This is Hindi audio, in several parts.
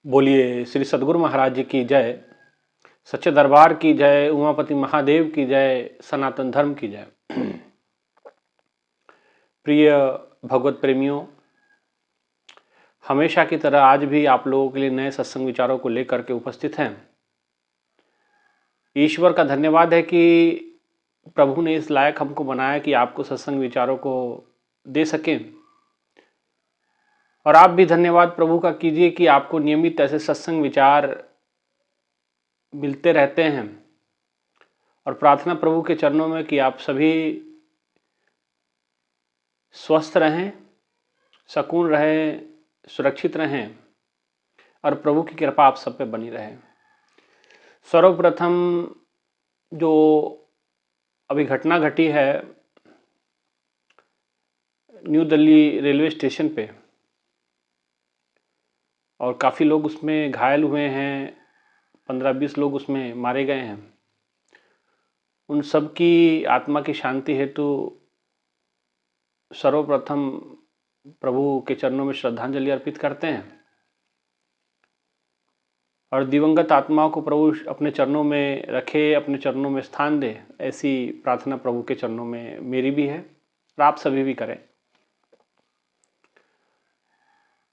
बोलिए श्री सद्गुरु महाराज जी की जय, सच्चे दरबार की जय, उमापति महादेव की जय, सनातन धर्म की जय। प्रिय भगवत प्रेमियों, हमेशा की तरह आज भी आप लोगों के लिए नए सत्संग विचारों को लेकर के उपस्थित हैं। ईश्वर का धन्यवाद है कि प्रभु ने इस लायक हमको बनाया कि आपको सत्संग विचारों को दे सकें, और आप भी धन्यवाद प्रभु का कीजिए कि आपको नियमित ऐसे सत्संग विचार मिलते रहते हैं। और प्रार्थना प्रभु के चरणों में कि आप सभी स्वस्थ रहें, सकून रहें, सुरक्षित रहें और प्रभु की कृपा आप सब पे बनी रहे। सर्वप्रथम जो अभी घटना घटी है न्यू दिल्ली रेलवे स्टेशन पे, और काफ़ी लोग उसमें घायल हुए हैं, 15-20 लोग उसमें मारे गए हैं। उन सब की आत्मा की शांति हेतु सर्वप्रथम प्रभु के चरणों में श्रद्धांजलि अर्पित करते हैं और दिवंगत आत्माओं को प्रभु अपने चरणों में रखे, अपने चरणों में स्थान दे, ऐसी प्रार्थना प्रभु के चरणों में मेरी भी है और आप सभी भी करें।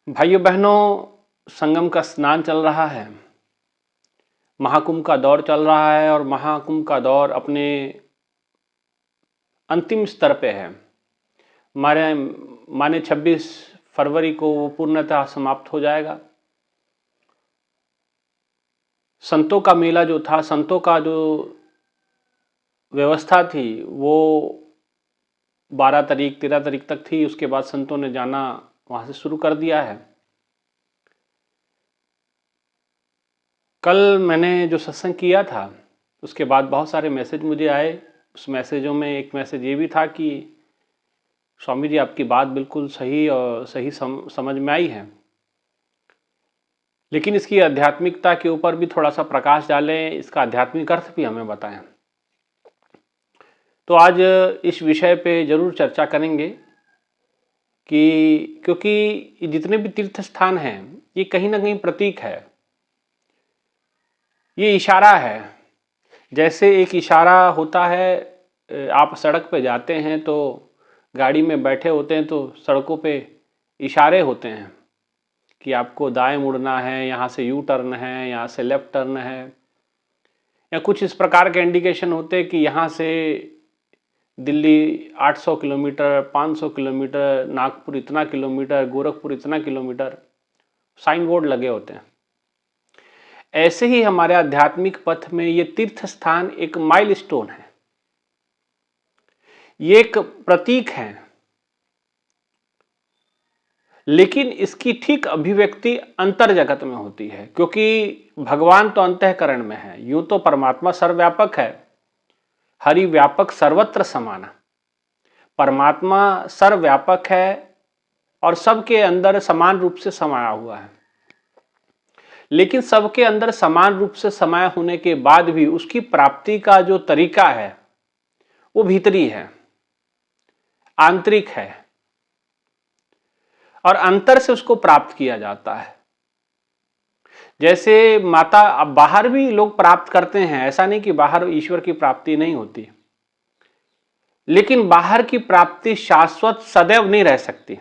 भाइयों बहनों, संगम का स्नान चल रहा है, महाकुंभ का दौर चल रहा है और महाकुंभ का दौर अपने अंतिम स्तर पे है। माने 26 फरवरी को वो पूर्णतः समाप्त हो जाएगा। संतों का मेला जो था, संतों का जो व्यवस्था थी वो 12 तारीख 13 तारीख तक थी। उसके बाद संतों ने जाना वहाँ से शुरू कर दिया है। कल मैंने जो सत्संग किया था उसके बाद बहुत सारे मैसेज मुझे आए। उस मैसेजों में एक मैसेज ये भी था कि स्वामी जी आपकी बात बिल्कुल सही और सही समझ में आई है, लेकिन इसकी आध्यात्मिकता के ऊपर भी थोड़ा सा प्रकाश डालें, इसका आध्यात्मिक अर्थ भी हमें बताएं। तो आज इस विषय पे जरूर चर्चा करेंगे कि क्योंकि जितने भी तीर्थ स्थान हैं ये कहीं ना कहीं प्रतीक है, ये इशारा है। जैसे एक इशारा होता है, आप सड़क पे जाते हैं तो गाड़ी में बैठे होते हैं तो सड़कों पे इशारे होते हैं कि आपको दाएं मुड़ना है, यहाँ से यू टर्न है, यहाँ से लेफ्ट टर्न है, या कुछ इस प्रकार के इंडिकेशन होते हैं कि यहाँ से दिल्ली 800 किलोमीटर, 500 किलोमीटर, नागपुर इतना किलोमीटर, गोरखपुर इतना किलोमीटर, साइन बोर्ड लगे होते हैं। ऐसे ही हमारे आध्यात्मिक पथ में ये तीर्थ स्थान एक माइलस्टोन है, ये एक प्रतीक है, लेकिन इसकी ठीक अभिव्यक्ति अंतर जगत में होती है, क्योंकि भगवान तो अंतःकरण में है। यूं तो परमात्मा सर्वव्यापक है, हरि व्यापक सर्वत्र समाना। परमात्मा सर्वव्यापक है और सबके अंदर समान रूप से समाया हुआ है, लेकिन सबके अंदर समान रूप से समाया होने के बाद भी उसकी प्राप्ति का जो तरीका है वो भीतरी है, आंतरिक है, और अंतर से उसको प्राप्त किया जाता है। जैसे माता, अब बाहर भी लोग प्राप्त करते हैं, ऐसा नहीं कि बाहर ईश्वर की प्राप्ति नहीं होती, लेकिन बाहर की प्राप्ति शाश्वत सदैव नहीं रह सकती।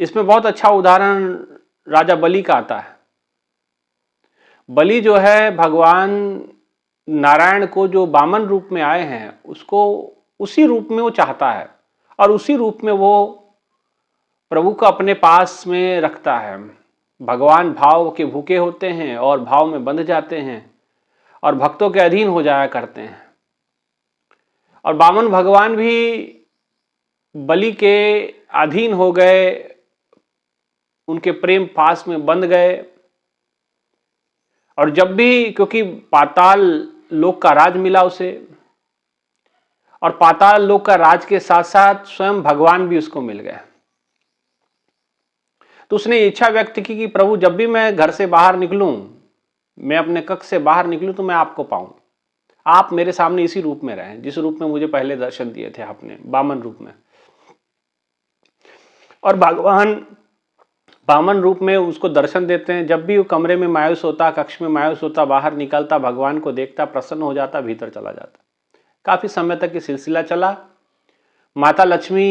इसमें बहुत अच्छा उदाहरण राजा बलि का आता है। बलि जो है, भगवान नारायण को जो वामन रूप में आए हैं उसको उसी रूप में वो चाहता है और उसी रूप में वो प्रभु को अपने पास में रखता है। भगवान भाव के भूखे होते हैं और भाव में बंध जाते हैं और भक्तों के अधीन हो जाया करते हैं। और वामन भगवान भी बलि के अधीन हो गए, उनके प्रेम पास में बंध गए। और जब भी, क्योंकि पाताल लोक का राज मिला उसे, और पाताल लोक का राज के साथ साथ स्वयं भगवान भी उसको मिल गए, तो उसने इच्छा व्यक्त की कि प्रभु जब भी मैं घर से बाहर निकलूं, मैं अपने कक्ष से बाहर निकलूं तो मैं आपको पाऊं, आप मेरे सामने इसी रूप में रहें जिस रूप में मुझे पहले दर्शन दिए थे आपने, वामन रूप में। और भगवान वामन रूप में उसको दर्शन देते हैं। जब भी वो कमरे में मायूस होता, कक्ष में मायूस होता, बाहर निकलता, भगवान को देखता, प्रसन्न हो जाता, भीतर चला जाता। काफी समय तक ये सिलसिला चला। माता लक्ष्मी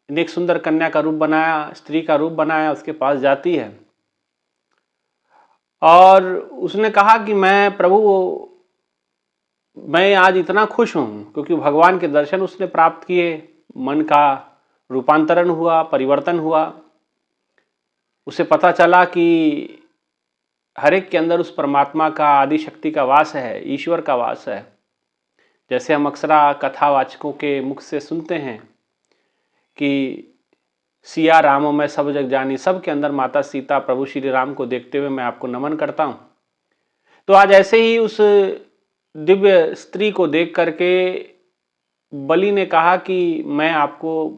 ने एक सुंदर कन्या का रूप बनाया, स्त्री का रूप बनाया, उसके पास जाती है और उसने कहा कि मैं प्रभु, मैं आज इतना खुश हूं क्योंकि भगवान के दर्शन उसने प्राप्त किए, मन का रूपांतरण हुआ, परिवर्तन हुआ। उसे पता चला कि हर एक के अंदर उस परमात्मा का, आदि शक्ति का वास है, ईश्वर का वास है। जैसे हम अक्सरा कथावाचकों के मुख से सुनते हैं कि सिया रामो मैं सब जग जानी, सब के अंदर माता सीता प्रभु श्री राम को देखते हुए मैं आपको नमन करता हूं। तो आज ऐसे ही उस दिव्य स्त्री को देख करके बलि ने कहा कि मैं आपको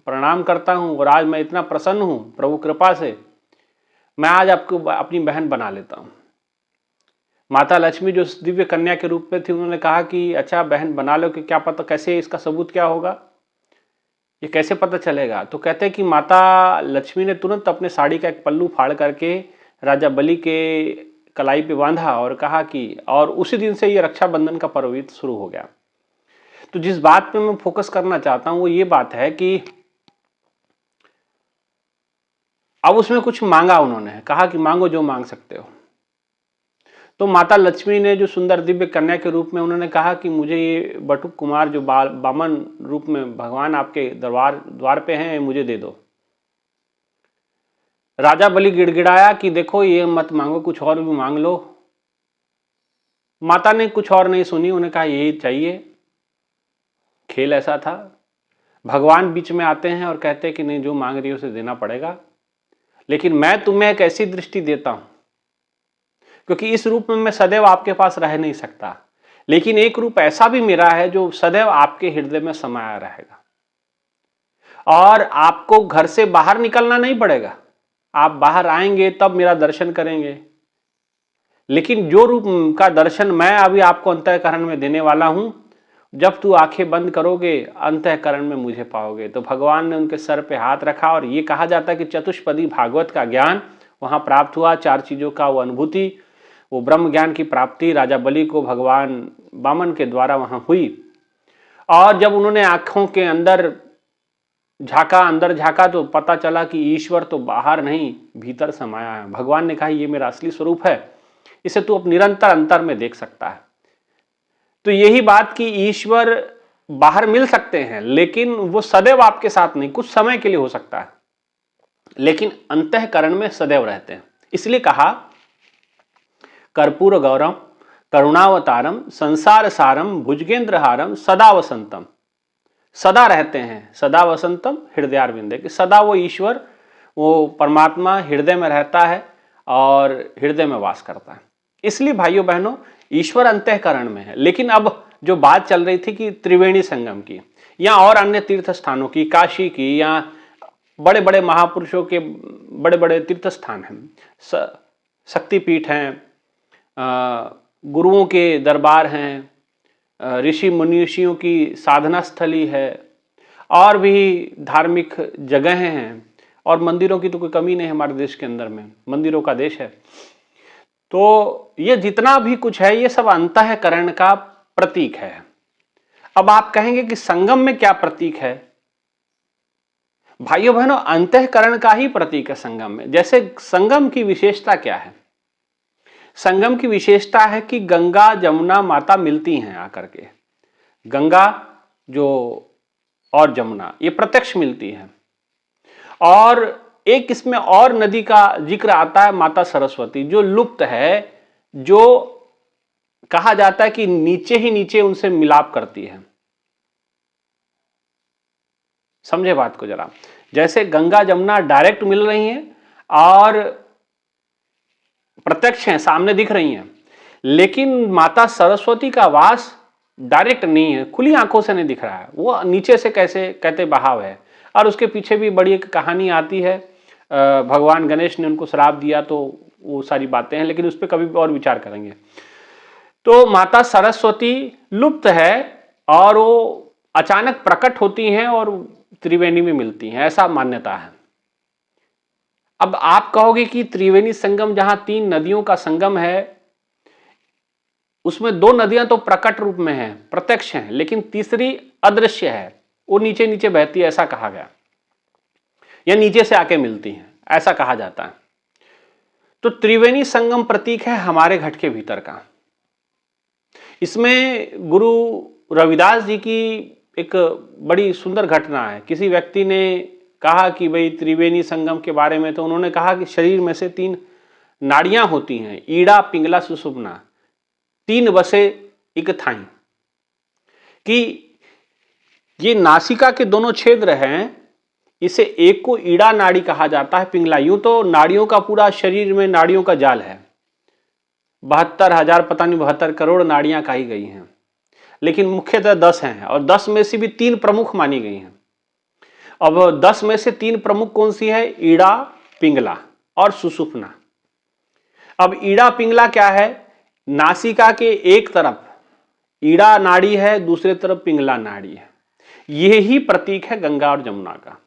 प्रणाम करता हूं और आज मैं इतना प्रसन्न हूं प्रभु कृपा से, मैं आज आपको अपनी बहन बना लेता हूं। माता लक्ष्मी जो दिव्य कन्या के रूप में थी, उन्होंने कहा कि अच्छा बहन बना लो, कि क्या पता, कैसे, इसका सबूत क्या होगा, ये कैसे पता चलेगा। तो कहते हैं कि माता लक्ष्मी ने तुरंत अपने साड़ी का एक पल्लू फाड़ करके राजा बलि के कलाई पे बांधा और कहा कि, और उसी दिन से ये रक्षाबंधन का पर्व शुरू हो गया। तो जिस बात पे मैं फोकस करना चाहता हूं वो ये बात है कि अब उसमें कुछ मांगा, उन्होंने कहा कि मांगो जो मांग सकते हो। तो माता लक्ष्मी ने जो सुंदर दिव्य कन्या के रूप में उन्होंने कहा कि मुझे ये बटुक कुमार जो बामन रूप में भगवान आपके द्वार पे हैं, मुझे दे दो। राजा बलि गिड़गिड़ाया कि देखो ये मत मांगो, कुछ और भी मांग लो। माता ने कुछ और नहीं सुनी, उन्हें कहा यही चाहिए। खेल ऐसा था, भगवान बीच में आते हैं और कहते हैं कि नहीं, जो मांग रही है उसे देना पड़ेगा, लेकिन मैं तुम्हें एक ऐसी दृष्टि देता हूं, क्योंकि इस रूप में मैं सदैव आपके पास रह नहीं सकता, लेकिन एक रूप ऐसा भी मेरा है जो सदैव आपके हृदय में समाया रहेगा और आपको घर से बाहर निकलना नहीं पड़ेगा। आप बाहर आएंगे तब मेरा दर्शन करेंगे, लेकिन जो रूप का दर्शन मैं अभी आपको अंतःकरण में देने वाला हूं, जब तू आंखें बंद करोगे अंतःकरण में मुझे पाओगे। तो भगवान ने उनके सर पे हाथ रखा और ये कहा जाता है कि चतुष्पदी भागवत का ज्ञान वहां प्राप्त हुआ। 4 चीजों का वो अनुभूति, वो ब्रह्म ज्ञान की प्राप्ति राजा बलि को भगवान वामन के द्वारा वहां हुई। और जब उन्होंने आंखों के अंदर झांका तो पता चला कि ईश्वर तो बाहर नहीं, भीतर समाया है। भगवान ने कहा ये मेरा असली स्वरूप है, इसे तू अब निरंतर अंतर में देख सकता है। तो यही बात कि ईश्वर बाहर मिल सकते हैं, लेकिन वो सदैव आपके साथ नहीं, कुछ समय के लिए हो सकता है, लेकिन अंतःकरण में सदैव रहते हैं। इसलिए कहा कर्पूर गौरम करुणावतारम संसार सारम भुजगेंद्रहारम सदा वसंतम। सदा रहते हैं, सदा वसंतम हृदयारविंदे, कि सदा वो ईश्वर, वो परमात्मा हृदय में रहता है और हृदय में वास करता है। इसलिए भाइयों बहनों, ईश्वर अंतःकरण में है। लेकिन अब जो बात चल रही थी कि त्रिवेणी संगम की या और अन्य तीर्थ स्थानों की, काशी की, या बड़े बड़े महापुरुषों के बड़े बड़े तीर्थ स्थान हैं, शक्तिपीठ हैं, गुरुओं के दरबार हैं, ऋषि मुनिषियों की साधना स्थली है, और भी धार्मिक जगहें हैं, और मंदिरों की तो कोई कमी नहीं है हमारे देश के अंदर में, मंदिरों का देश है। तो ये जितना भी कुछ है ये सब अंतःकरण का प्रतीक है। अब आप कहेंगे कि संगम में क्या प्रतीक है? भाइयों बहनों, अंतःकरण का ही प्रतीक है संगम में। जैसे संगम की विशेषता क्या है? संगम की विशेषता है कि गंगा जमुना माता मिलती हैं आकर के। गंगा जो और जमुना ये प्रत्यक्ष मिलती हैं। और एक इसमें और नदी का जिक्र आता है, माता सरस्वती, जो लुप्त है, जो कहा जाता है कि नीचे ही नीचे उनसे मिलाप करती है। समझे बात को जरा। जैसे गंगा जमुना डायरेक्ट मिल रही हैं और प्रत्यक्ष हैं, सामने दिख रही हैं, लेकिन माता सरस्वती का वास डायरेक्ट नहीं है, खुली आंखों से नहीं दिख रहा है, वो नीचे से कैसे कहते बहाव है। और उसके पीछे भी बड़ी एक कहानी आती है, भगवान गणेश ने उनको श्राप दिया, तो वो सारी बातें हैं, लेकिन उस पर कभी और विचार करेंगे। तो माता सरस्वती लुप्त है और वो अचानक प्रकट होती हैं और त्रिवेणी में मिलती हैं, ऐसा मान्यता है। अब आप कहोगे कि त्रिवेणी संगम जहां 3 नदियों का संगम है, उसमें 2 नदियां तो प्रकट रूप में हैं, प्रत्यक्ष हैं, लेकिन तीसरी अदृश्य है, वो नीचे नीचे बहती है, ऐसा कहा गया, या नीचे से आके मिलती हैं, ऐसा कहा जाता है। तो त्रिवेणी संगम प्रतीक है हमारे घट के भीतर का। इसमें गुरु रविदास जी की एक बड़ी सुंदर घटना है। किसी व्यक्ति ने कहा कि भाई त्रिवेणी संगम के बारे में, तो उन्होंने कहा कि शरीर में से 3 नाड़ियां होती हैं, ईड़ा, पिंगला, सुषुम्ना, 3 बसे इक थाई, कि ये नासिका के दोनों क्षेत्र हैं, इसे एक को ईड़ा नाड़ी कहा जाता है, पिंगला। यूं तो नाड़ियों का पूरा शरीर में नाड़ियों का जाल है, 72,000 पता नहीं 72 करोड़ नाड़ियां कही गई हैं, लेकिन मुख्यतः 10 हैं, और 10 में से भी 3 प्रमुख मानी गई हैं। अब 10 में से 3 प्रमुख कौन सी है? ईड़ा, पिंगला और सुषुम्ना। अब ईड़ा पिंगला क्या है? नासिका के एक तरफ ईड़ा नाड़ी है, दूसरे तरफ पिंगला नाड़ी है। यही प्रतीक है गंगा और जमुना का।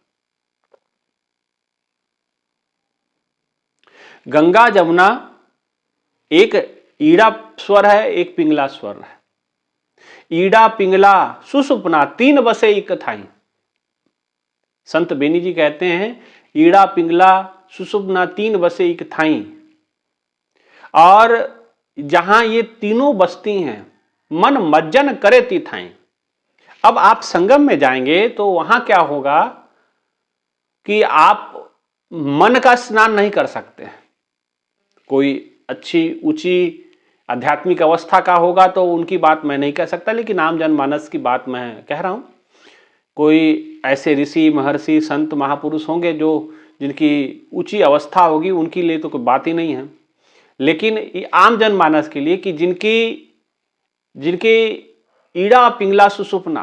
गंगा जमुना एक ईड़ा स्वर है, एक पिंगला स्वर है। ईड़ा, पिंगला, सुषुम्ना, 3 बसे इक थाई। संत बेनी जी कहते हैं ईड़ा, पिंगला, सुषुम्ना, 3 बसे इक थाई। और जहां ये तीनों बसती हैं, मन मज्जन करे तिथाई। अब आप संगम में जाएंगे तो वहां क्या होगा कि आप मन का स्नान नहीं कर सकते। कोई अच्छी ऊंची आध्यात्मिक अवस्था का होगा तो उनकी बात मैं नहीं कह सकता, लेकिन आम जनमानस की बात मैं कह रहा हूं। कोई ऐसे ऋषि, महर्षि, संत, महापुरुष होंगे जो जिनकी ऊंची अवस्था होगी, उनके लिए तो कोई बात ही नहीं है। लेकिन आम जनमानस के लिए कि जिनके ईड़ा, पिंगला, सुषुम्ना,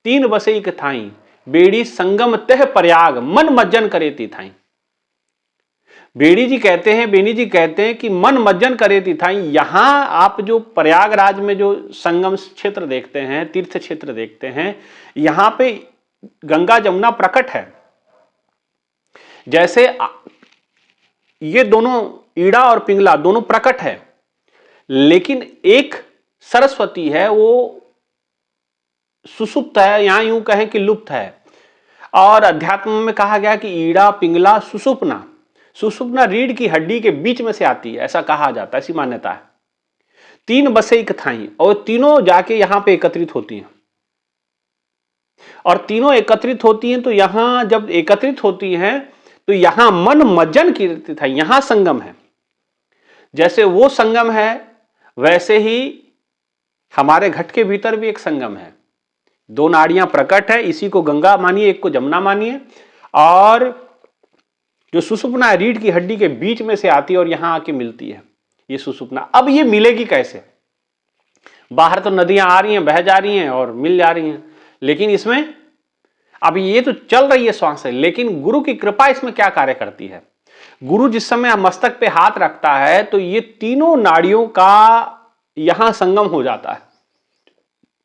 3 बसे इक थाई, बेड़ी संगम तह प्रयाग, मन मज्जन करे तिथाई। बेनी जी कहते हैं कि मन मज्जन करे तिथाई। यहां आप जो प्रयागराज में जो संगम क्षेत्र देखते हैं, तीर्थ क्षेत्र देखते हैं, यहां पे गंगा जमुना प्रकट है। जैसे ये दोनों ईड़ा और पिंगला दोनों प्रकट है, लेकिन एक सरस्वती है, वो सुसुप्त है, यहां यूं कहें कि लुप्त है। और अध्यात्म में कहा गया कि ईड़ा, पिंगला, सुषुम्ना रीढ़ की हड्डी के बीच में से आती है, ऐसा कहा जाता है, ऐसी मान्यता है। 3 बसे इक थाई, और तीनों जाके यहां पे एकत्रित होती हैं। और तीनों एकत्रित होती हैं तो यहां जब एकत्रित होती हैं तो यहां मन मज्जन की तिथाई, यहां संगम है। जैसे वो संगम है, वैसे ही हमारे घट के भीतर भी एक संगम है। 2 नाड़ियां प्रकट है, इसी को गंगा मानिए, एक को जमुना मानिए। और जो सुषुम्ना रीढ़ की हड्डी के बीच में से आती है और यहां आके मिलती है, ये सुषुम्ना। अब ये मिलेगी कैसे? बाहर तो नदियां आ रही हैं, बह जा रही हैं और मिल जा रही हैं, लेकिन इसमें अब ये तो चल रही है श्वास से, लेकिन गुरु की कृपा इसमें क्या कार्य करती है? गुरु जिस समय मस्तक पे हाथ रखता है तो ये तीनों नाड़ियों का यहां संगम हो जाता है,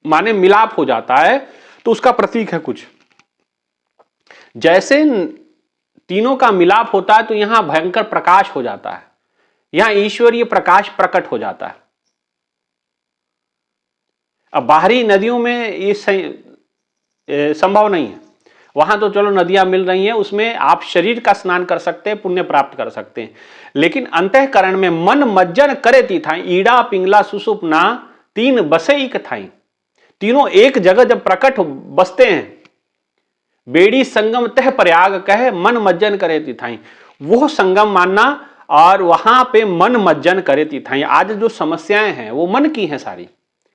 माने मिलाप हो जाता है। तो उसका प्रतीक है कुछ, जैसे तीनों का मिलाप होता है तो यहां भयंकर प्रकाश हो जाता है, यहां ईश्वरीय प्रकाश प्रकट हो जाता है। अब बाहरी नदियों में ये संभव नहीं है, वहां तो चलो नदियां मिल रही हैं, उसमें आप शरीर का स्नान कर सकते हैं, पुण्य प्राप्त कर सकते हैं। लेकिन अंतःकरण में मन मज्जन करे तिथाई, ईड़ा, पिंगला, सुषुम्ना, 3 बसे इक थाई। तीनों एक जगह जब प्रकट बसते हैं, बेड़ी संगम तह प्रयाग कहे, मन मज्जन करे तिथाई, वो संगम मानना, और वहां पे मन मज्जन करे तिथाई। आज जो समस्याएं हैं वो मन की हैं सारी।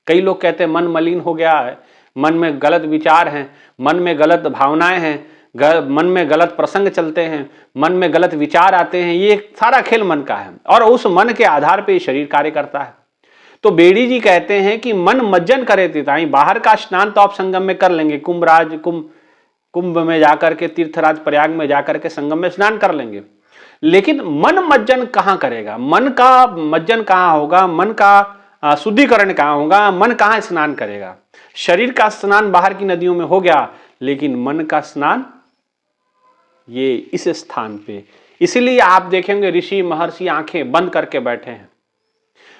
कई लोग कहते हैं मन मलिन हो गया है, मन में गलत विचार हैं, मन में गलत भावनाएं हैं, मन में गलत प्रसंग चलते हैं, मन में गलत विचार आते हैं। ये सारा खेल मन का है, और उस मन के आधार पर शरीर कार्य करता है। तो बेड़ी जी कहते हैं कि मन मज्जन करे तिथाई। बाहर का स्नान तो आप संगम में कर लेंगे, कुंभ में जाकर के, तीर्थराज प्रयाग में जाकर के संगम में स्नान कर लेंगे, लेकिन मन मज्जन कहां करेगा? मन का मज्जन कहां होगा? मन का शुद्धिकरण कहां होगा? मन कहां स्नान करेगा? शरीर का स्नान बाहर की नदियों में हो गया, लेकिन मन का स्नान ये इस स्थान पे, इसीलिए आप देखेंगे ऋषि महर्षि आंखें बंद करके बैठे हैं,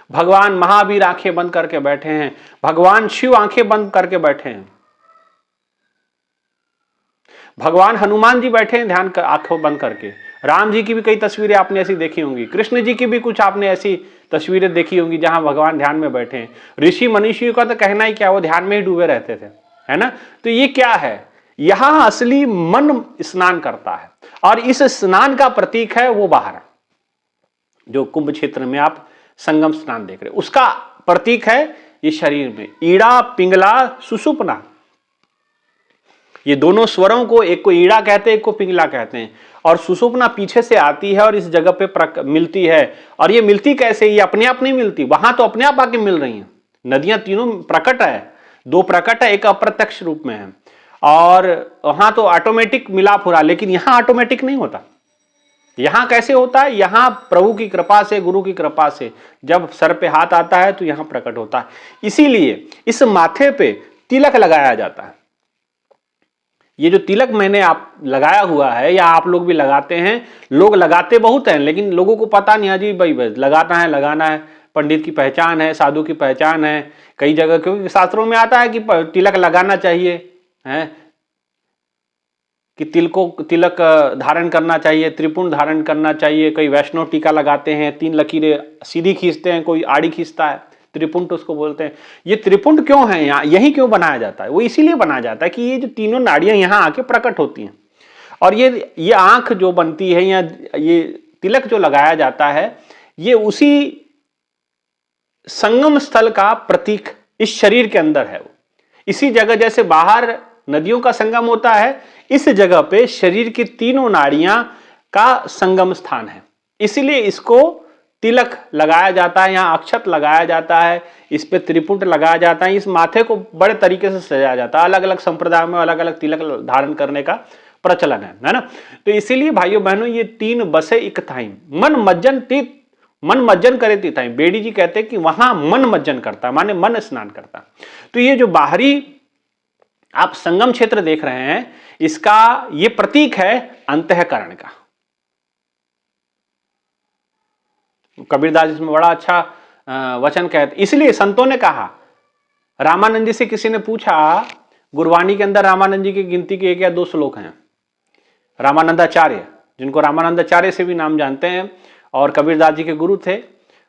भगवान महावीर आंखें बंद करके बैठे हैं, भगवान शिव आंखें बंद करके बैठे हैं, भगवान हनुमान जी बैठे हैं ध्यान कर आंखों बंद करके। राम जी की भी कई तस्वीरें आपने ऐसी देखी होंगी, कृष्ण जी की भी कुछ आपने ऐसी तस्वीरें देखी होंगी जहां भगवान ध्यान में बैठे हैं। ऋषि मनीषियों का तो कहना ही क्या, वो ध्यान में ही डूबे रहते थे, है ना। तो ये क्या है, यहां असली मन स्नान करता है, और इस स्नान का प्रतीक है वो बाहर जो कुंभ क्षेत्र में आप संगम स्नान देख रहे हैं, उसका प्रतीक है ये शरीर में ईड़ा पिंगला सुषुप्ना। ये दोनों स्वरों को, एक को ईड़ा कहते हैं, एक को पिंगला कहते हैं, और सुषुप्ना पीछे से आती है और इस जगह पे मिलती है। और ये मिलती कैसे, ये अपने आप नहीं मिलती, वहां तो अपने आप आके मिल रही हैं। नदियां तीनों प्रकट है, दो प्रकट है, एक अप्रत्यक्ष रूप में है, और वहां तो ऑटोमेटिक मिलाप हो रहा, लेकिन यहां ऑटोमेटिक नहीं होता। यहां कैसे होता है, यहां प्रभु की कृपा से, गुरु की कृपा से जब सर पे हाथ आता है तो यहां प्रकट होता है। इसीलिए इस माथे पे तिलक लगाया जाता है। ये जो तिलक मैंने आप लगाया हुआ है, या आप लोग भी लगाते हैं, लोग लगाते बहुत हैं लेकिन लोगों को पता नहीं है जी भाई लगाना है, लगाना है, पंडित की पहचान है, साधु की पहचान है कई जगह, क्योंकि शास्त्रों में आता है कि तिलक लगाना चाहिए, है कि तिलक धारण करना चाहिए, त्रिपुंड धारण करना चाहिए। कई वैष्णव टीका लगाते हैं, 3 लकीरें सीधी खींचते हैं, कोई आड़ी खींचता है, त्रिपुंड उसको बोलते हैं। ये त्रिपुंड क्यों है यहाँ, यही क्यों बनाया जाता है, वो इसीलिए बनाया जाता है कि ये जो तीनों नाड़ियां यहाँ आके प्रकट होती हैं, और ये आंख जो बनती है, या ये तिलक जो लगाया जाता है, ये उसी संगम स्थल का प्रतीक इस शरीर के अंदर है। वो इसी जगह जैसे बाहर नदियों का संगम होता है, इस जगह पे शरीर की तीनों नाड़ियां का संगम स्थान है, इसीलिए इसको तिलक लगाया जाता है, यहाँ अक्षत लगाया जाता है, इस पे त्रिपुंड लगाया जाता है, इस माथे को बड़े तरीके से सजाया जाता है। अलग अलग संप्रदाय में अलग अलग तिलक धारण करने का प्रचलन है ना। तो इसीलिए भाइयों बहनों, ये 3 बसे इक थाई मन मज्जन करे तिथाई, बेडी जी कहते हैं कि वहां मन मज्जन करता, माने मन स्नान करता। तो ये जो बाहरी आप संगम क्षेत्र देख रहे हैं, इसका ये प्रतीक है अंतःकरण का। कबीरदास इसमें बड़ा अच्छा वचन कहते, इसलिए संतों ने कहा, रामानंद जी से किसी ने पूछा, गुरवाणी के अंदर रामानंद जी की गिनती के 1 या 2 श्लोक हैं। रामानंदाचार्य, जिनको रामानंदाचार्य से भी नाम जानते हैं, और कबीरदास जी के गुरु थे,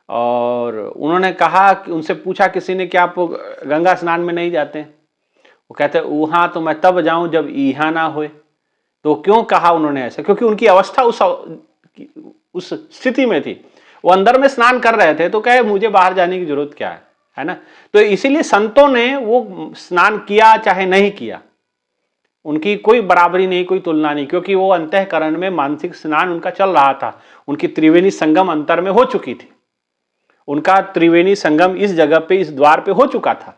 और उन्होंने कहा कि उनसे पूछा किसी ने कि आप गंगा स्नान में नहीं जाते, वो कहते वहां तो मैं तब जाऊं जब इहा ना होए। तो क्यों कहा उन्होंने ऐसा, क्योंकि उनकी अवस्था उस स्थिति में थी, वो अंदर में स्नान कर रहे थे, तो कहे मुझे बाहर जाने की जरूरत क्या है ना। तो इसीलिए संतों ने वो स्नान किया चाहे नहीं किया, उनकी कोई बराबरी नहीं, कोई तुलना नहीं, क्योंकि वो अंतःकरण में मानसिक स्नान उनका चल रहा था। उनकी त्रिवेणी संगम अंतर में हो चुकी थी, उनका त्रिवेणी संगम इस जगह पे, इस द्वार पे हो चुका था,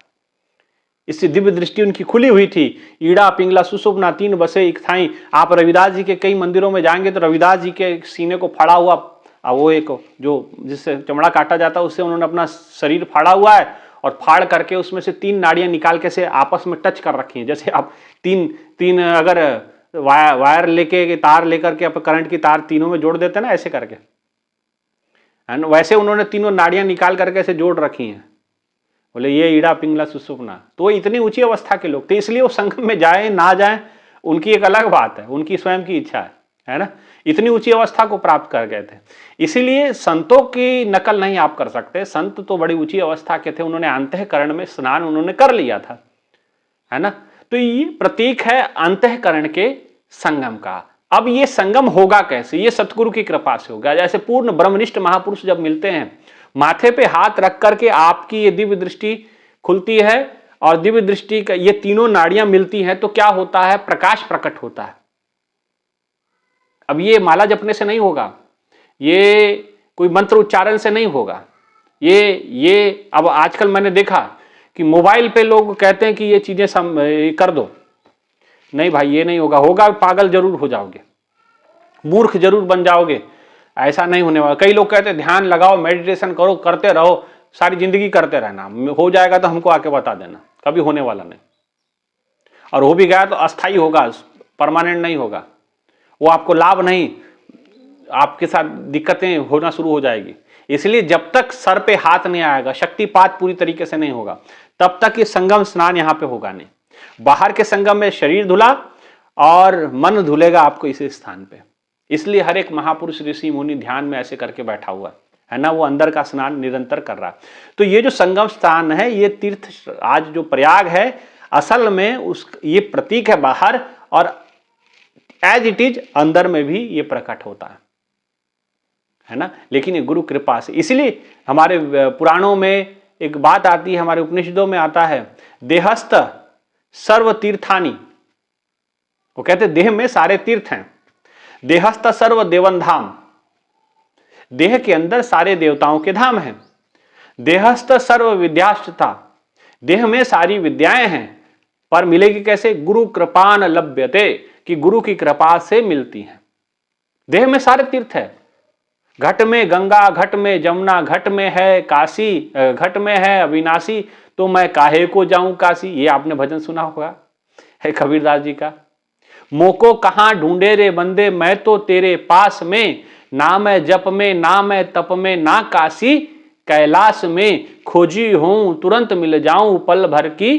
इससे दिव्य दृष्टि उनकी खुली हुई थी। ईड़ा पिंगला सुषुप्ना 3 बसे इक थाई। आप रविदास जी के कई मंदिरों में जाएंगे तो रविदास जी के सीने को फाड़ा हुआ, वो एक जो जिससे चमड़ा काटा जाता है, उससे उन्होंने अपना शरीर फाड़ा हुआ है, और फाड़ करके उसमें से 3 नाड़ियां निकाल के से आपस में टच कर रखी हैं। जैसे आप तीन अगर वायर लेके, तार लेकर के आप करंट की तार तीनों में जोड़ देते हैं ना, ऐसे करके, वैसे उन्होंने तीनों नाड़ियां निकाल करके ऐसे जोड़ रखी हैं। बोले ये ईड़ा पिंगला सुषुप्ना। तो इतनी ऊंची अवस्था के लोग थे, इसलिए वो संगम में जाए ना जाए उनकी एक अलग बात है, उनकी स्वयं की इच्छा है ना। इतनी ऊंची अवस्था को प्राप्त कर गए थे, इसीलिए संतों की नकल नहीं आप कर सकते। संत तो बड़ी ऊंची अवस्था के थे, उन्होंने अंतःकरण में स्नान उन्होंने कर लिया था, है ना। तो ये प्रतीक है अंतःकरण के संगम का। अब ये संगम होगा कैसे, ये सतगुरु की कृपा से होगा। जैसे पूर्ण ब्रह्मनिष्ठ महापुरुष जब मिलते हैं, माथे पे हाथ रख करके आपकी ये दिव्य दृष्टि खुलती है, और दिव्य दृष्टि का ये तीनों नाड़ियां मिलती हैं, तो क्या होता है, प्रकाश प्रकट होता है। अब ये माला जपने से नहीं होगा, ये कोई मंत्र उच्चारण से नहीं होगा, ये अब आजकल मैंने देखा कि मोबाइल पे लोग कहते हैं कि ये चीजें कर दो। नहीं भाई, ये नहीं होगा, होगा पागल जरूर हो जाओगे, मूर्ख जरूर बन जाओगे, ऐसा नहीं होने वाला। कई लोग कहते हैं ध्यान लगाओ, मेडिटेशन करो, करते रहो, सारी जिंदगी करते रहना, हो जाएगा तो हमको आके बता देना, कभी होने वाला नहीं। और हो भी गया तो अस्थाई होगा, परमानेंट नहीं होगा, वो आपको लाभ नहीं, आपके साथ दिक्कतें होना शुरू हो जाएगी। इसलिए जब तक सर पे हाथ नहीं आएगा, शक्तिपात पूरी तरीके से नहीं होगा, तब तक ये संगम स्नान यहां पे होगा नहीं। बाहर के संगम में शरीर धुला और मन धुलेगा आपको इसी स्थान पे। इसलिए हर एक महापुरुष ऋषि मुनि ध्यान में ऐसे करके बैठा हुआ है ना, वो अंदर का स्नान निरंतर कर रहा है। तो ये जो संगम स्थान है, ये तीर्थ आज जो प्रयाग है, असल में उस ये प्रतीक है बाहर, और एज इट इज अंदर में भी ये प्रकट होता है ना। लेकिन ये गुरु कृपा से, इसलिए हमारे पुराणों में एक बात आती है, हमारे उपनिषदों में आता है, देहस्थ सर्व तीर्थानी। वो कहते देह में सारे तीर्थ हैं। देहस्थ सर्व देवन धाम, देह के अंदर सारे देवताओं के धाम हैं। देहस्थ सर्व विद्याष्टता, देह में सारी विद्याएं हैं, पर मिलेगी कैसे? गुरु कृपान लभ्यते, कि गुरु की कृपा से मिलती हैं। देह में सारे तीर्थ है, घट में गंगा, घट में जमुना, घट में है काशी, घट में है अविनाशी, तो मैं काहे को जाऊं काशी। ये आपने भजन सुना होगा, है कबीरदास जी का। मोको कहां ढूंढे रे बंदे, मैं तो तेरे पास में, ना मैं जप में, ना मैं तप में, ना काशी कैलाश में, खोजी हूं तुरंत मिल जाऊं पल भर की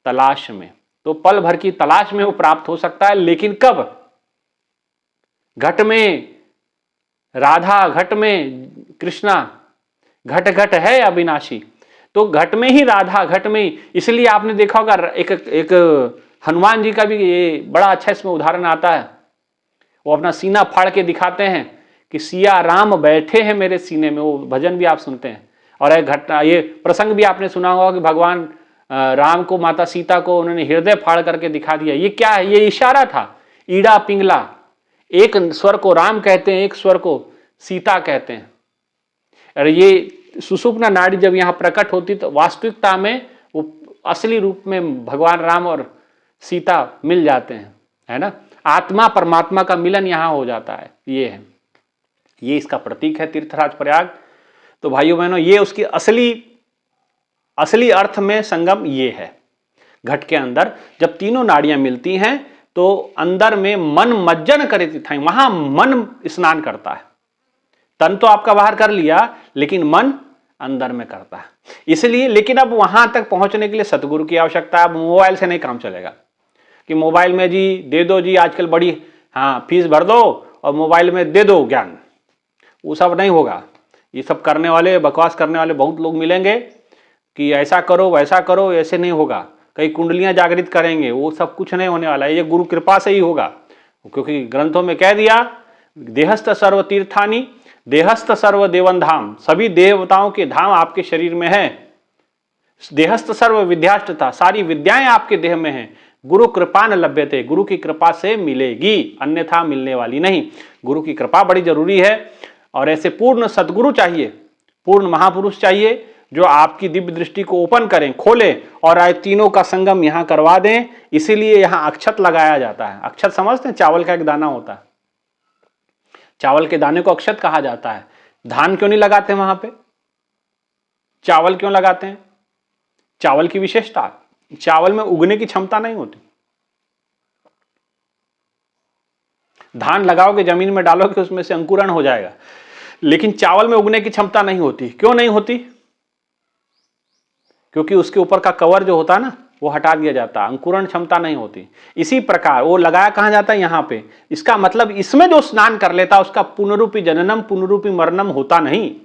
तलाश में। तो पल भर की तलाश में वो प्राप्त हो सकता है, लेकिन कब? घट में राधा, घट में कृष्णा, घट घट है अविनाशी, तो घट में ही राधा, घट में ही। इसलिए आपने देखा होगा एक हनुमान जी का भी ये बड़ा अच्छा इसमें उदाहरण आता है। वो अपना सीना फाड़ के दिखाते हैं कि सिया राम बैठे हैं मेरे सीने में, वो भजन भी आप सुनते हैं। और एक घटना, ये प्रसंग भी आपने सुना होगा कि भगवान राम को, माता सीता को उन्होंने हृदय फाड़ करके दिखा दिया। ये क्या है? ये इशारा था, ईड़ा पिंगला। एक स्वर को राम कहते हैं, एक स्वर को सीता कहते हैं। और ये सुषुप्ना नाड़ी जब यहाँ प्रकट होती तो वास्तविकता में वो असली रूप में भगवान राम और सीता मिल जाते हैं, है ना। आत्मा परमात्मा का मिलन यहाँ हो जाता है। ये है, ये इसका प्रतीक है तीर्थराज प्रयाग। तो भाइयों बहनों, ये उसकी असली अर्थ में संगम ये है। घट के अंदर जब तीनों नाड़ियां मिलती हैं तो अंदर में मन मज्जन करे तिथाई, वहां मन स्नान करता है। तन तो आपका बाहर कर लिया, लेकिन मन अंदर में करता है। इसलिए, लेकिन अब वहां तक पहुंचने के लिए सतगुरु की आवश्यकता है। अब मोबाइल से नहीं काम चलेगा कि मोबाइल में जी दे दो जी, आजकल बड़ी फीस भर दो और मोबाइल में दे दो ज्ञान, वो सब नहीं होगा। ये सब करने वाले, बकवास करने वाले बहुत लोग मिलेंगे कि ऐसा करो वैसा करो, ऐसे नहीं होगा। कई कुंडलियां जागृत करेंगे, वो सब कुछ नहीं होने वाला है। ये गुरु कृपा से ही होगा, क्योंकि ग्रंथों में कह दिया, देहस्थ सर्व तीर्थानी, देहस्थ सर्व देवन धाम, सभी देवताओं के धाम आपके शरीर में है। देहस्थ सर्व विद्याष्टता, सारी विद्याएं आपके देह में हैं। गुरु कृपा न लभ्यते, गुरु की कृपा से मिलेगी, अन्यथा मिलने वाली नहीं। गुरु की कृपा बड़ी जरूरी है। और ऐसे पूर्ण सदगुरु चाहिए, पूर्ण महापुरुष चाहिए, जो आपकी दिव्य दृष्टि को ओपन करें, खोलें, और आए तीनों का संगम यहां करवा दें। इसीलिए यहां अक्षत लगाया जाता है। अक्षत समझते हैं? चावल का एक दाना होता है, चावल के दाने को अक्षत कहा जाता है। धान क्यों नहीं लगाते वहां पे? चावल क्यों लगाते हैं? चावल की विशेषता, चावल में उगने की क्षमता नहीं होती। धान लगाओगे, जमीन में डालोगे, उसमें से अंकुरण हो जाएगा, लेकिन चावल में उगने की क्षमता नहीं होती। क्यों नहीं होती? क्योंकि उसके ऊपर का कवर जो होता है ना, वो हटा दिया जाता है, अंकुरण क्षमता नहीं होती। इसी प्रकार वो लगाया कहां जाता है? यहां पे। इसका मतलब इसमें जो स्नान कर लेता है उसका पुनरूपी जननम पुनरूपी मरणम होता नहीं।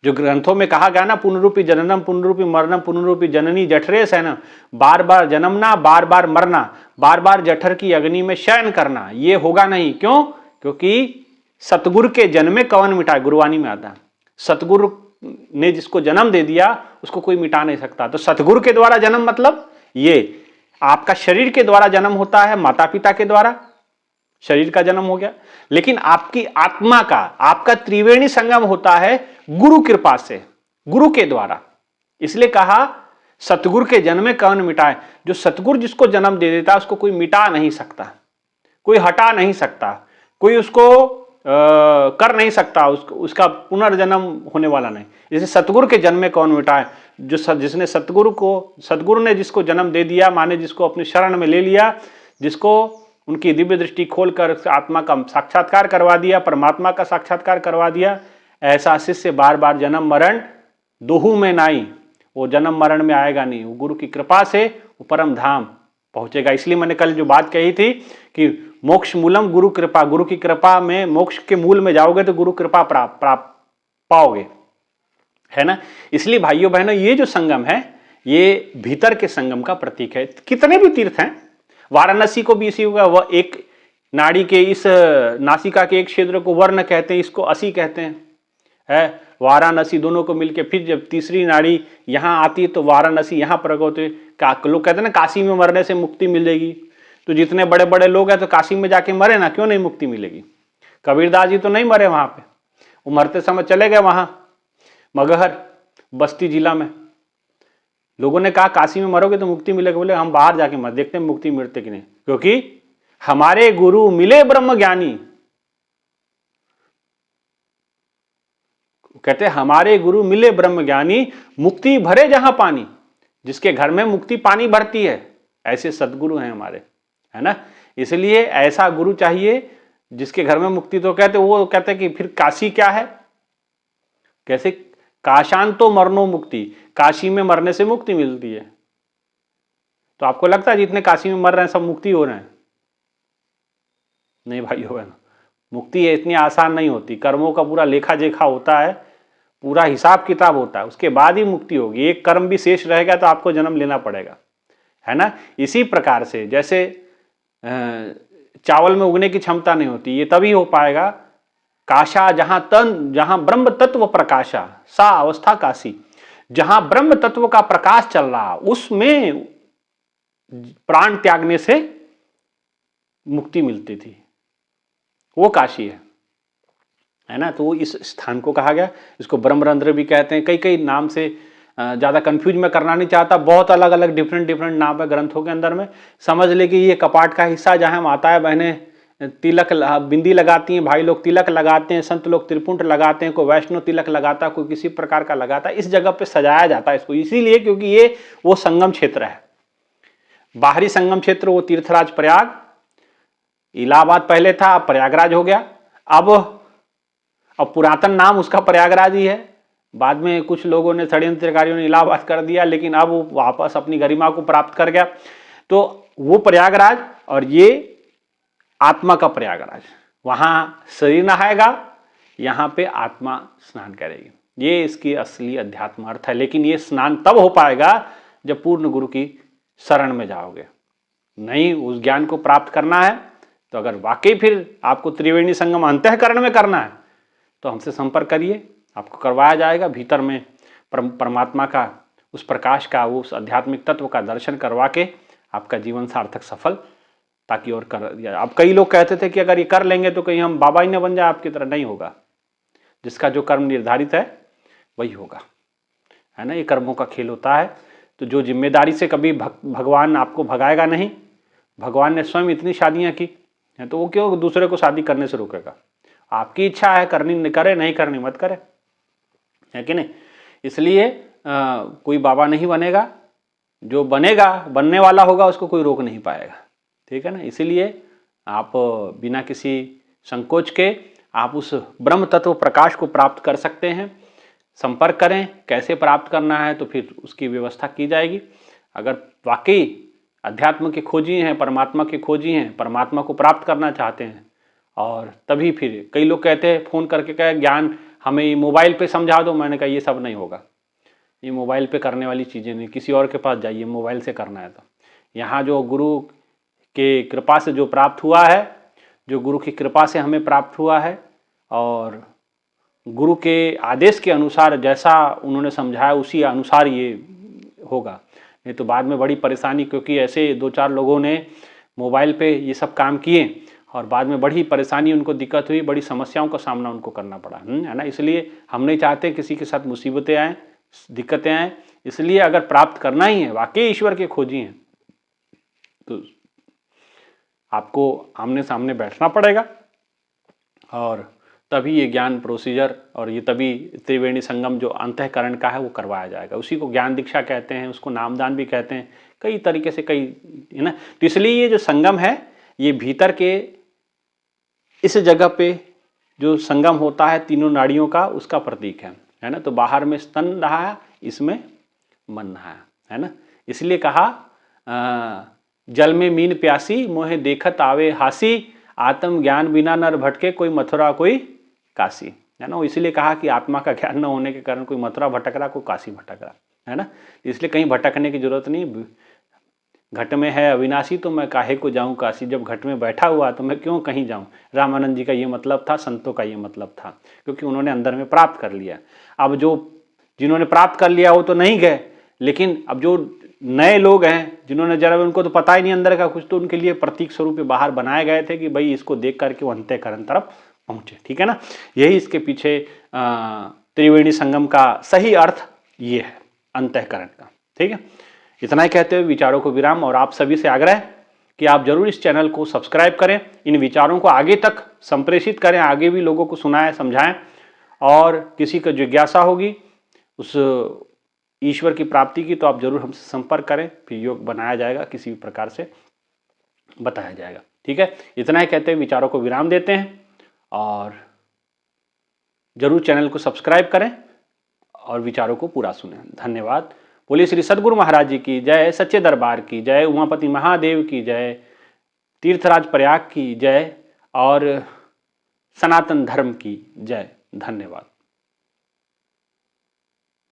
जो ग्रंथों में कहा गया ना, पुनरूपी जननम पुनरूपी मरणम पुनरूपी जननी जठरेस, है ना, बार बार जन्मना, बार बार मरना, बार बार जठर की अग्नि में शयन करना, ये होगा नहीं। क्यों? क्योंकि सतगुरु के जन्मे कवन मिटाए, गुरुवाणी में आता है। सतगुरु ने जिसको जन्म दे दिया उसको कोई मिटा नहीं सकता। तो सतगुरु के द्वारा जन्म मतलब ये आपका शरीर के द्वारा जन्म होता है, माता पिता के द्वारा शरीर का जन्म हो गया, लेकिन आपकी आत्मा का, आपका त्रिवेणी संगम होता है गुरु कृपा से, गुरु के द्वारा। इसलिए कहा सतगुरु के जन्मे कौन मिटाए। जो सतगुरु जिसको जन्म दे देता है उसको कोई मिटा नहीं सकता, कोई हटा नहीं सकता, कोई उसको कर नहीं सकता, उसका पुनर्जन्म होने वाला नहीं। जैसे सतगुरु के जन्म में कौन मिटाए? जिसने सतगुरु ने जिसको जन्म दे दिया, माने जिसको अपनी शरण में ले लिया, जिसको उनकी दिव्य दृष्टि खोलकर आत्मा का साक्षात्कार करवा दिया, परमात्मा का साक्षात्कार करवा दिया। ऐसा शिष्य बार बार जन्म मरण दोहू में नाई, वो जन्म मरण में आएगा नहीं, वो गुरु की कृपा से वो परम धाम पहुंचेगा। इसलिए मैंने कल जो बात कही थी कि मोक्ष मूलम गुरु कृपा, गुरु की कृपा में मोक्ष के मूल में जाओगे तो गुरु कृपा प्राप्त पाओगे, है ना। इसलिए भाइयों बहनों, ये जो संगम है ये भीतर के संगम का प्रतीक है। कितने भी तीर्थ हैं, वाराणसी को भी इसी होगा, वह एक नाड़ी के इस नासिका के एक क्षेत्र को वर्ण कहते हैं, इसको असी कहते हैं, है वाराणसी दोनों को मिलके फिर जब तीसरी नाड़ी यहां आती है तो वाराणसी यहां प्रकट होते। लोग कहते हैं ना काशी में मरने से मुक्ति मिलेगी, तो जितने बड़े बड़े लोग हैं तो काशी में जाके मरे ना, क्यों नहीं मुक्ति मिलेगी। कबीरदास जी तो नहीं मरे वहां पे, वो मरते समय चले गए वहां मगहर बस्ती जिला में। लोगों ने कहा काशी में मरोगे तो मुक्ति मिलेगी, बोले हम बाहर जाके मर देखते हैं मुक्ति मिलते कि नहीं, क्योंकि हमारे गुरु मिले ब्रह्म ज्ञानी। कहते हमारे गुरु मिले ब्रह्म ज्ञानी, मुक्ति भरे जहां पानी। जिसके घर में मुक्ति पानी भरती है, ऐसे सदगुरु हैं हमारे, है ना। इसलिए ऐसा गुरु चाहिए जिसके घर में मुक्ति, तो कहते वो कहते कि फिर काशी क्या है, कैसे काशांतो मरनो मुक्ति, काशी में मरने से मुक्ति मिलती है। तो आपको लगता है जितने काशी में मर रहे हैं सब मुक्ति हो रहे हैं? नहीं भाइयों बहनों, मुक्ति इतनी आसान नहीं होती। कर्मों का पूरा लेखा जोखा होता है, पूरा हिसाब किताब होता है, उसके बाद ही मुक्ति होगी। एक कर्म भी शेष रहेगा तो आपको जन्म लेना पड़ेगा, है ना। इसी प्रकार से जैसे चावल में उगने की क्षमता नहीं होती, ये तभी हो पाएगा काशा जहां ब्रह्म तत्व प्रकाशा, सा अवस्था काशी। जहां ब्रह्म तत्व का प्रकाश चल रहा, उसमें प्राण त्यागने से मुक्ति मिलती थी, वो काशी है ना। तो इस स्थान को कहा गया, इसको ब्रह्मरंध्र भी कहते हैं, कई कई नाम से। ज्यादा कंफ्यूज मैं करना नहीं चाहता, बहुत अलग अलग डिफरेंट नाम है ग्रंथों के अंदर में। समझ ले कि ये कपाट का हिस्सा जहां माताएं बहनें तिलक बिंदी लगाती हैं, भाई लोग तिलक लगाते हैं, संत लोग त्रिपुंड लगाते हैं, कोई वैष्णव तिलक लगाता है, कोई किसी प्रकार का लगाता है। इस जगह पे सजाया जाता है इसको इसीलिए क्योंकि ये वो संगम क्षेत्र है। बाहरी संगम क्षेत्र वो तीर्थराज प्रयाग, इलाहाबाद पहले था, अब प्रयागराज हो गया। अब पुरातन नाम उसका प्रयागराज ही है, बाद में कुछ लोगों ने षड्यंत्रकारियों ने इलाहाबाद कर दिया, लेकिन अब वो वापस अपनी गरिमा को प्राप्त कर गया। तो वो प्रयागराज और ये आत्मा का प्रयागराज, वहां शरीर नहाएगा, यहां पे आत्मा स्नान करेगी। ये इसकी असली अध्यात्म अर्थ है। लेकिन ये स्नान तब हो पाएगा जब पूर्ण गुरु की शरण में जाओगे। नहीं उस ज्ञान को प्राप्त करना है तो अगर वाकई फिर आपको त्रिवेणी संगम अंतःकरण में करना है तो हमसे संपर्क करिए, आपको करवाया जाएगा। भीतर में परमात्मा का उस प्रकाश का, उस आध्यात्मिक तत्व का दर्शन करवा के आपका जीवन सार्थक सफल ताकि और कर। अब कई लोग कहते थे कि अगर ये कर लेंगे तो कहीं हम बाबा ही न बन जाए आपकी तरह। नहीं होगा, जिसका जो कर्म निर्धारित है वही होगा, है ना। ये कर्मों का खेल होता है। तो जो जिम्मेदारी से कभी भगवान आपको भगाएगा नहीं, भगवान ने स्वयं इतनी शादियां की हैं तो वो क्यों दूसरे को शादी करने से रोकेगा। आपकी इच्छा है करनी करे, नहीं करनी मत करे, है कि नहीं। इसलिए कोई बाबा नहीं बनेगा, जो बनेगा बनने वाला होगा उसको कोई रोक नहीं पाएगा, ठीक है ना। इसीलिए आप बिना किसी संकोच के आप उस ब्रह्म तत्व प्रकाश को प्राप्त कर सकते हैं। संपर्क करें, कैसे प्राप्त करना है तो फिर उसकी व्यवस्था की जाएगी। अगर वाकई अध्यात्म के खोजी हैं, परमात्मा के खोजी हैं, परमात्मा को प्राप्त करना चाहते हैं, और तभी फिर कई लोग कहते हैं फ़ोन करके कहे ज्ञान हमें मोबाइल पे समझा दो। मैंने कहा ये सब नहीं होगा, ये मोबाइल पे करने वाली चीज़ें नहीं, किसी और के पास जाइए मोबाइल से करना है तो। यहाँ जो गुरु के कृपा से जो प्राप्त हुआ है, जो गुरु की कृपा से हमें प्राप्त हुआ है, और गुरु के आदेश के अनुसार जैसा उन्होंने समझाया उसी अनुसार ये होगा। नहीं तो बाद में बड़ी परेशानी, क्योंकि ऐसे 2-4 लोगों ने मोबाइल पे ये सब काम किए और बाद में बड़ी परेशानी उनको दिक्कत हुई, बड़ी समस्याओं का सामना उनको करना पड़ा, है ना। इसलिए हम नहीं चाहते किसी के साथ मुसीबतें आएँ, दिक्कतें आएँ। इसलिए अगर प्राप्त करना ही है, वाकई ईश्वर के खोजी हैं, तो आपको आमने सामने बैठना पड़ेगा और तभी ये ज्ञान प्रोसीजर और ये तभी त्रिवेणी संगम जो अंतःकरण का है वो करवाया जाएगा। उसी को ज्ञान दीक्षा कहते हैं, उसको नामदान भी कहते हैं, कई तरीके से कई, है ना। तो इसलिए ये जो संगम है ये भीतर के इस जगह पे जो संगम होता है तीनों नाड़ियों का, उसका प्रतीक है ना। तो बाहर में स्तन रहा है, इसमें मन रहा है ना। इसलिए कहा जल में मीन प्यासी मोहे देखत आवे हासी, आत्म ज्ञान बिना नर भटके कोई मथुरा कोई काशी, है ना। इसलिए कहा कि आत्मा का ज्ञान न होने के कारण कोई मथुरा भटक रहा, कोई काशी भटक रहा, है ना। इसलिए कहीं भटकने की जरूरत नहीं। घट में है अविनाशी तो मैं काहे को जाऊं काशी, जब घट में बैठा हुआ तो मैं क्यों कहीं जाऊं। रामानंद जी का ये मतलब था, संतों का ये मतलब था, क्योंकि उन्होंने अंदर में प्राप्त कर लिया। अब जो जिन्होंने प्राप्त कर लिया वो तो नहीं गए, लेकिन अब जो नए लोग हैं जिन्होंने जरा, उनको तो पता ही नहीं अंदर का कुछ, तो उनके लिए प्रतीक स्वरूप बाहर बनाए गए थे कि भाई इसको देख करके वो अंतःकरण तरफ पहुंचे, ठीक है ना। यही इसके पीछे त्रिवेणी संगम का सही अर्थ ये है, अंतःकरण का, ठीक है। इतना ही कहते हुए विचारों को विराम, और आप सभी से आग्रह कि आप जरूर इस चैनल को सब्सक्राइब करें, इन विचारों को आगे तक संप्रेषित करें, आगे भी लोगों को सुनाएं समझाएं, और किसी को जिज्ञासा होगी उस ईश्वर की प्राप्ति की तो आप जरूर हमसे संपर्क करें, फिर योग बनाया जाएगा, किसी भी प्रकार से बताया जाएगा, ठीक है। इतना ही कहते हुए विचारों को विराम देते हैं, और जरूर चैनल को सब्सक्राइब करें और विचारों को पूरा सुनें। धन्यवाद। बोलिए श्री सद्गुरु महाराज जी की जय, सच्चे दरबार की जय, उमापति महादेव की जय, तीर्थराज प्रयाग की जय, और सनातन धर्म की जय। धन्यवाद।